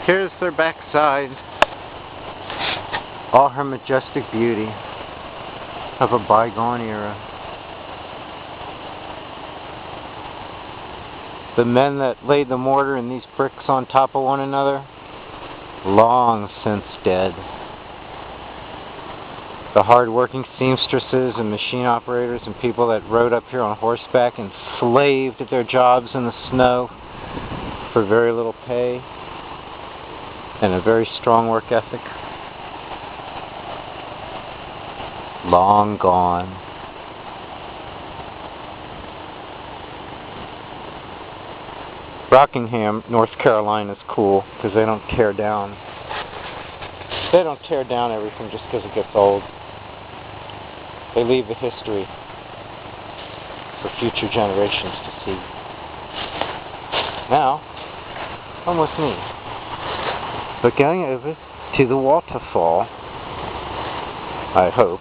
Here's their backside. All her majestic beauty of a bygone era. The men that laid the mortar and these bricks on top of one another, long since dead. The hard-working seamstresses and machine operators and people that rode up here on horseback and slaved at their jobs in the snow for very little pay and a very strong work ethic. Long gone. Rockingham, North Carolina is cool because they don't tear down. They don't tear down everything just because it gets old. They leave the history for future generations to see. Now, come with me. We're going over to the waterfall, I hope.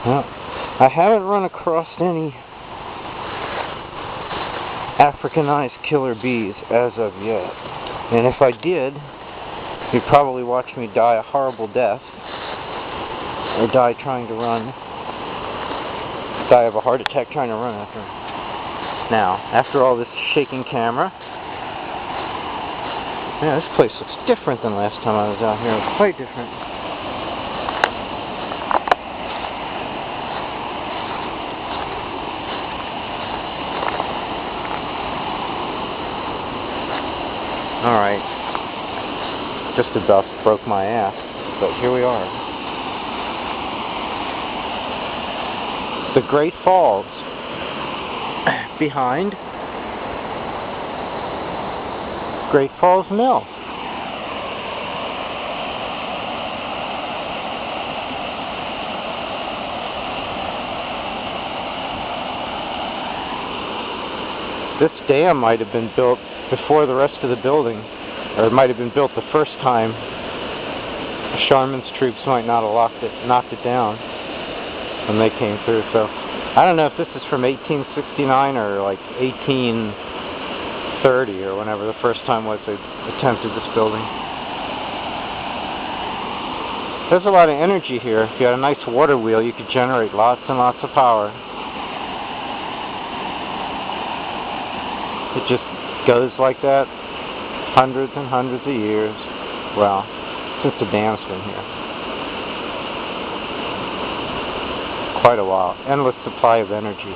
Well, I haven't run across any Africanized killer bees as of yet. And if I did, you'd probably watch me die a horrible death. Or die trying to run. Die of a heart attack trying to run after. Now, after all this shaking camera, yeah, this place looks different than last time I was out here. It's quite different. Alright. Just about broke my ass, but here we are. The Great Falls. Behind Great Falls Mill. This dam might have been built before the rest of the building, or it might have been built the first time. Sharman's troops might not have knocked it down when they came through. So I don't know if this is from 1869 or like 1830 or whenever the first time was they attempted this building. There's a lot of energy here. If you had a nice water wheel, you could generate lots and lots of power. It just goes like that hundreds and hundreds of years. Well, since the dam's been here. Quite a while. Endless supply of energy.